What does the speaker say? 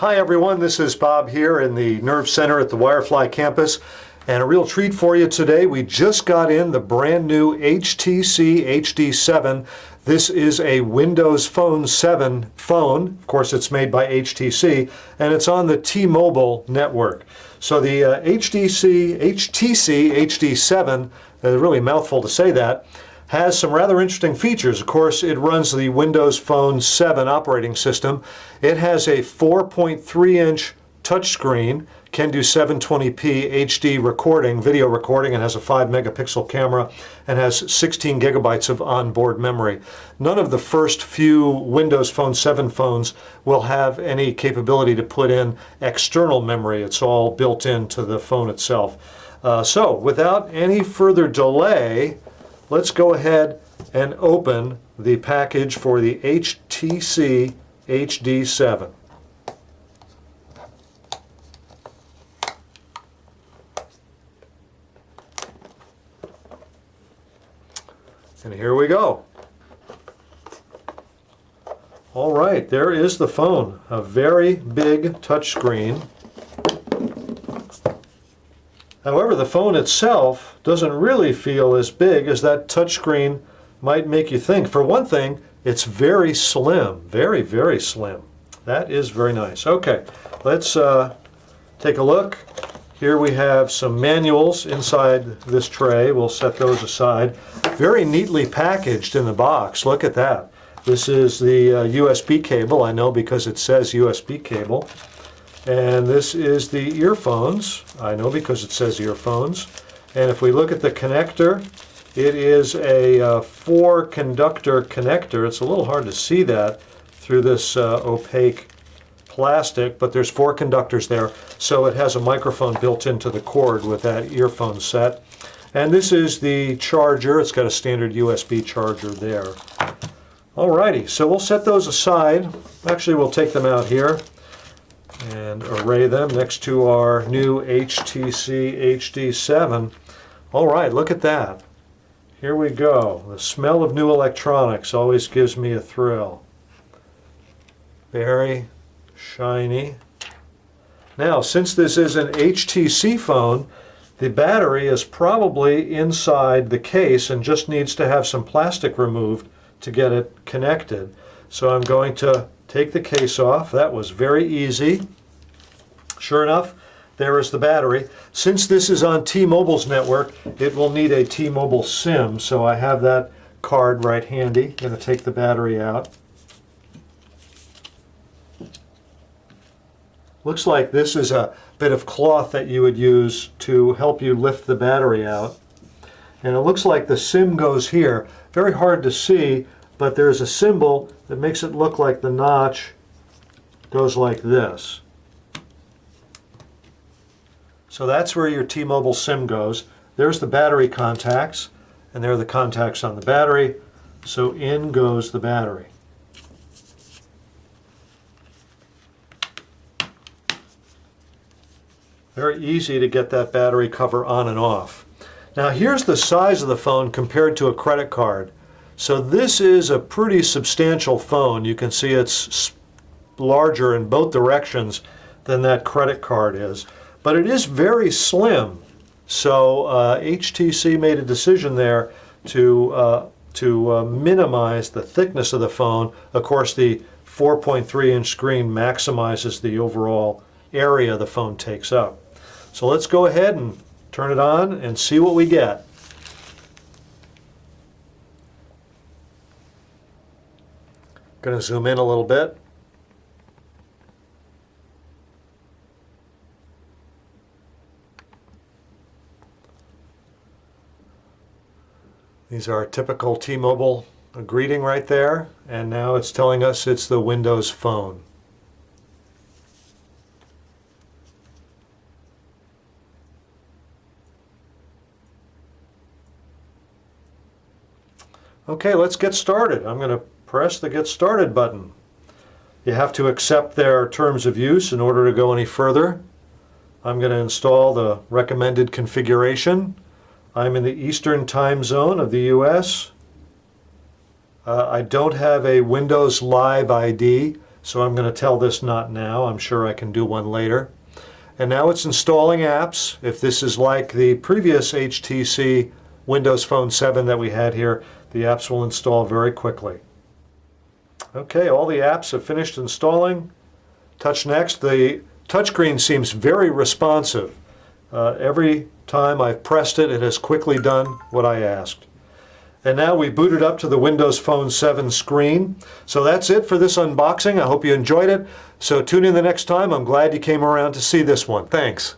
Hi everyone, this is Bob here in the Nerve Center at the Wirefly campus, and a real treat for you today. We just got in the brand new HTC HD7. This is a Windows Phone 7 phone. Of course, it's made by HTC, and it's on the T-Mobile network. So the HTC HD7, really a mouthful to say that, has some rather interesting features. Of course, it runs the Windows Phone 7 operating system. It has a 4.3-inch touchscreen, can do 720p HD recording, video recording, and has a 5-megapixel camera, and has 16 gigabytes of onboard memory. None of the first few Windows Phone 7 phones will have any capability to put in external memory. It's all built into the phone itself. So without any further delay, let's go ahead and open the package for the HTC HD7. And here we go. All right, there is the phone. A very big touchscreen. However, the phone itself doesn't really feel as big as that touchscreen might make you think. For one thing, it's very slim, very, very slim. That is very nice. Okay, let's take a look. Here we have some manuals inside this tray. We'll set those aside. Very neatly packaged in the box. Look at that. This is the USB cable. I know because it says USB cable. And this is the earphones. I know because it says earphones. And if we look at the connector, it is a 4-conductor connector. It's a little hard to see that through this opaque plastic, but there's 4 conductors there, so it has a microphone built into the cord with that earphone set. And this is the charger. It's got a standard USB charger there. Alrighty, so we'll set those aside. Actually, we'll take them out here and array them next to our new HTC HD7. All right, look at that. Here we go. The smell of new electronics always gives me a thrill. Very shiny. Now, since this is an HTC phone, the battery is probably inside the case and just needs to have some plastic removed to get it connected. So I'm going to take the case off. That was very easy. Sure enough, there is the battery. Since this is on T-Mobile's network, it will need a T-Mobile SIM, so I have that card right handy. I'm going to take the battery out. Looks like this is a bit of cloth that you would use to help you lift the battery out. And it looks like the SIM goes here. Very hard to see, but there's a symbol that makes it look like the notch goes like this. So that's where your T-Mobile SIM goes. There's the battery contacts, and there are the contacts on the battery. So in goes the battery. Very easy to get that battery cover on and off. Now here's the size of the phone compared to a credit card. So this is a pretty substantial phone. You can see it's larger in both directions than that credit card is. But it is very slim. So HTC made a decision there to minimize the thickness of the phone. Of course, the 4.3-inch screen maximizes the overall area the phone takes up. So let's go ahead and turn it on and see what we get. Going to zoom in a little bit. These are our typical T-Mobile greeting right there, and now it's telling us it's the Windows Phone. Okay, let's get started. I'm going to press the Get Started button. You have to accept their terms of use in order to go any further. I'm going to install the recommended configuration. I'm in the Eastern time zone of the US. I don't have a Windows Live ID, So I'm going to tell this not now. I'm sure I can do one later. And now it's installing apps. If this is like the previous HTC Windows Phone 7 that we had here, the apps will install very quickly. Okay, all the apps have finished installing. Touch next. The touchscreen seems very responsive. Every time I've pressed it, it has quickly done what I asked. And now we booted up to the Windows Phone 7 screen. So that's it for this unboxing. I hope you enjoyed it. So tune in the next time. I'm glad you came around to see this one. Thanks.